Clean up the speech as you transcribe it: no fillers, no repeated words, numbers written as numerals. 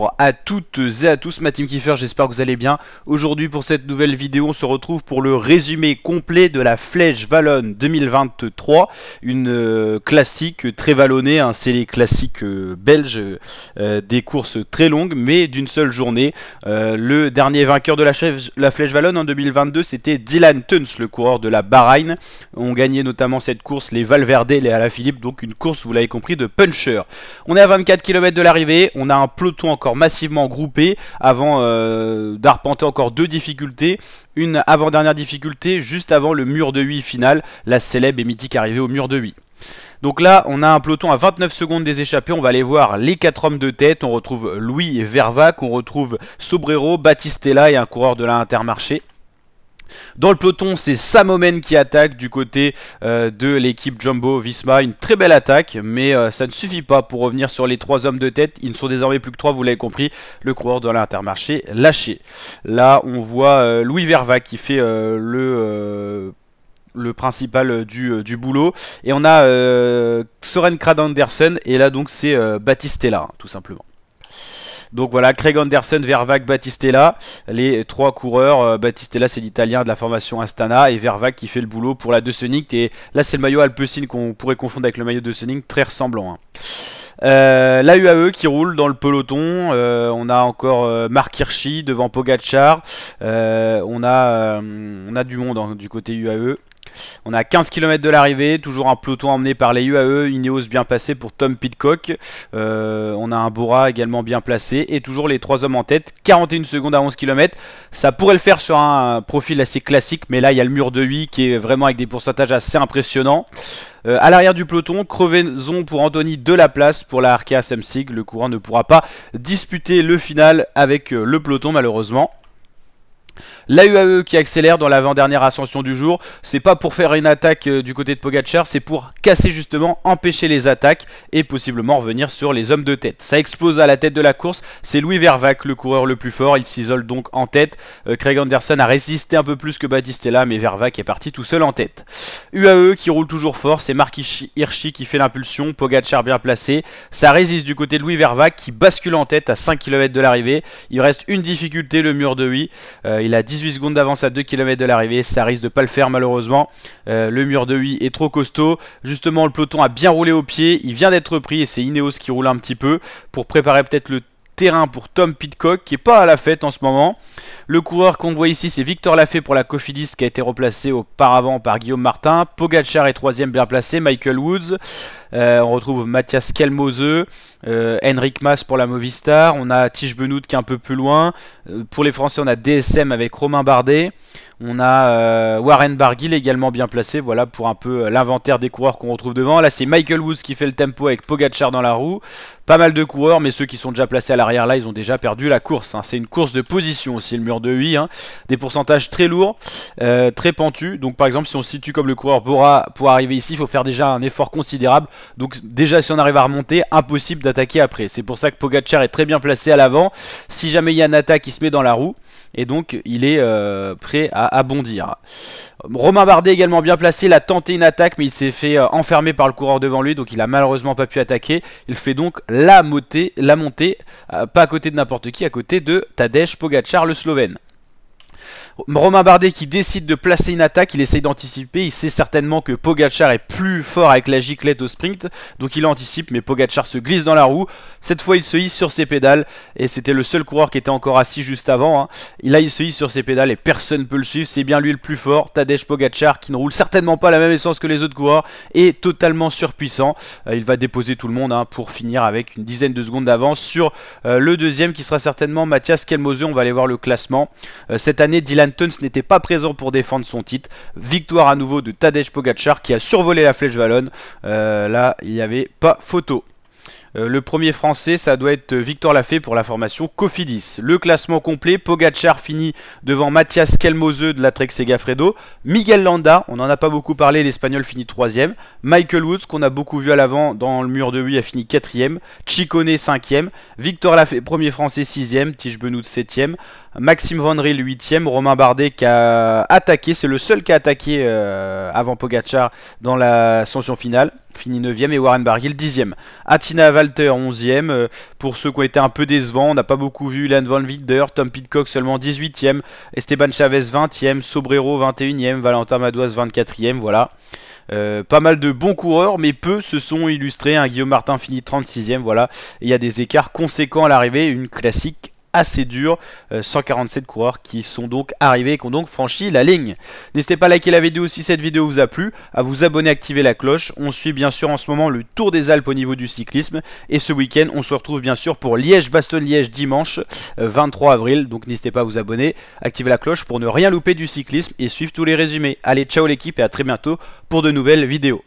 Bonjour à toutes et à tous, ma team Kiefer, j'espère que vous allez bien. Aujourd'hui pour cette nouvelle vidéo, on se retrouve pour le résumé complet de la Flèche Wallonne 2023. Une classique très vallonnée, hein, c'est les classiques belges, des courses très longues mais d'une seule journée. Le dernier vainqueur de la Flèche Wallonne en 2022, c'était Dylan Teuns, le coureur de la Bahreïn. On gagnait notamment cette course les Valverde et les Alaphilippe, donc une course, vous l'avez compris, de puncher. On est à 24 km de l'arrivée, on a un peloton encore massivement groupé avant d'arpenter encore deux difficultés. Une avant-dernière difficulté juste avant le mur de 8 final, la célèbre et mythique arrivée au mur de 8. Donc là, on a un peloton à 29 secondes des échappés. On va aller voir les 4 hommes de tête. On retrouve Louis Vervac, on retrouve Sobrero, Battistella et un coureur de la Intermarché. Dans le peloton, c'est Sam Oomen qui attaque du côté de l'équipe Jumbo Visma. Une très belle attaque, mais ça ne suffit pas pour revenir sur les 3 hommes de tête. Ils ne sont désormais plus que 3, vous l'avez compris. Le coureur de l'Intermarché lâché. Là, on voit Louis Vervac qui fait le principal du boulot. Et on a Søren Kragh Andersen. Et là, donc, c'est Battistella, tout simplement. Donc voilà, Craig Anderson, Vervac, Battistella, les 3 coureurs. Battistella, c'est l'italien de la formation Astana, et Vervac qui fait le boulot pour la De Sonic. Et là, c'est le maillot Alpecin qu'on pourrait confondre avec le maillot de Sonic, très ressemblant. Hein. La UAE qui roule dans le peloton. On a encore Marc Hirschi devant Pogacar. On a du monde hein, du côté UAE. On a 15 km de l'arrivée, toujours un peloton emmené par les UAE, Ineos bien placé pour Tom Pidcock. On a un Bora également bien placé et toujours les 3 hommes en tête, 41 secondes à 11 km. Ça pourrait le faire sur un profil assez classique, mais là il y a le mur de 8 qui est vraiment avec des pourcentages assez impressionnants. À l'arrière du peloton, crevaison pour Anthony Delaplace pour la Arkea Samsic. Le coureur ne pourra pas disputer le final avec le peloton malheureusement. La UAE qui accélère dans l'avant-dernière ascension du jour, c'est pas pour faire une attaque du côté de Pogacar, c'est pour casser justement, empêcher les attaques et possiblement revenir sur les hommes de tête. Ça explose à la tête de la course, c'est Louis Vervac le coureur le plus fort, il s'isole donc en tête. Craig Anderson a résisté un peu plus que Battistella, mais Vervac est parti tout seul en tête. UAE qui roule toujours fort, c'est Marc Hirschi qui fait l'impulsion, Pogacar bien placé. Ça résiste du côté de Louis Vervac qui bascule en tête à 5 km de l'arrivée. Il reste une difficulté, le mur de 8. Il a 18 secondes d'avance à 2 km de l'arrivée, ça risque de pas le faire malheureusement. Le mur de 8 est trop costaud. Justement, le peloton a bien roulé au pied, il vient d'être repris et c'est Ineos qui roule un petit peu pour préparer peut-être le terrain pour Tom Pidcock qui est pas à la fête en ce moment. Le coureur qu'on voit ici, c'est Victor Lafay pour la Cofidis qui a été replacé auparavant par Guillaume Martin. Pogacar est 3ème bien placé, Michael Woods. On retrouve Matthias Kelmose, Henrik Mas pour la Movistar. On a Tiesj Benoot qui est un peu plus loin. Pour les Français, on a DSM avec Romain Bardet. On a Warren Barguil également bien placé. Voilà pour un peu l'inventaire des coureurs qu'on retrouve devant. Là, c'est Michael Woods qui fait le tempo avec Pogacar dans la roue. Pas mal de coureurs, mais ceux qui sont déjà placés à l'arrière, là, ils ont déjà perdu la course. Hein. C'est une course de position aussi, le mur de 8. Hein. Des pourcentages très lourds, très pentus. Donc, par exemple, si on se situe comme le coureur Bora pour arriver ici, il faut faire déjà un effort considérable. Donc, déjà, si on arrive à remonter, impossible d'attaquer après. C'est pour ça que Pogacar est très bien placé à l'avant. Si jamais il y a une attaque, il se met dans la roue. Et donc, il est prêt à bondir. Romain Bardet également bien placé. Il a tenté une attaque, mais il s'est fait enfermer par le coureur devant lui. Donc, il a malheureusement pas pu attaquer. Il fait donc la montée pas à côté de n'importe qui, à côté de Tadej Pogacar, le Slovène. Romain Bardet qui décide de placer une attaque, il essaye d'anticiper, il sait certainement que Pogacar est plus fort avec la giclette au sprint, donc il anticipe, mais Pogacar se glisse dans la roue. Cette fois il se hisse sur ses pédales, et c'était le seul coureur qui était encore assis juste avant. Hein. Là il se hisse sur ses pédales et personne ne peut le suivre, c'est bien lui le plus fort, Tadej Pogacar, qui ne roule certainement pas à la même essence que les autres coureurs, est totalement surpuissant. Il va déposer tout le monde hein, pour finir avec une dizaine de secondes d'avance sur le deuxième qui sera certainement Matthias Kelmose. On va aller voir le classement. Cette année, Dylan Teuns n'était pas présent pour défendre son titre. Victoire à nouveau de Tadej Pogacar qui a survolé la Flèche Wallonne. Là, il n'y avait pas photo. Le premier français, ça doit être Victor Lafay pour la formation Cofidis. Le classement complet, Pogacar finit devant Matthias Kelmose de la Trek Segafredo. Miguel Landa, on n'en a pas beaucoup parlé, l'Espagnol finit 3ème. Michael Woods, qu'on a beaucoup vu à l'avant dans le mur de 8, a fini 4ème. Ciccone 5ème. Victor Lafay, premier français 6ème. Tiesj Benoot 7ème. Maxime Van Riel 8ème. Romain Bardet qui a attaqué, c'est le seul qui a attaqué avant Pogacar dans l'ascension finale. fini 9ème, et Warren Barguil 10ème. Attila Valter 11ème. Pour ceux qui ont été un peu décevants, on n'a pas beaucoup vu. Ilan Van Wilder, Tom Pidcock seulement 18ème, Esteban Chavez 20ème, Sobrero 21ème, Valentin Madouas 24ème, voilà. Pas mal de bons coureurs, mais peu se sont illustrés. Guillaume Martin finit 36ème, voilà. Et il y a des écarts conséquents à l'arrivée, une classique assez dur, 147 coureurs qui sont donc arrivés et qui ont donc franchi la ligne. N'hésitez pas à liker la vidéo si cette vidéo vous a plu, à vous abonner, activer la cloche. On suit bien sûr en ce moment le Tour des Alpes au niveau du cyclisme, et ce week-end on se retrouve bien sûr pour Liège-Bastogne-Liège dimanche 23 avril, donc n'hésitez pas à vous abonner, activer la cloche pour ne rien louper du cyclisme et suivre tous les résumés. Allez, ciao l'équipe et à très bientôt pour de nouvelles vidéos.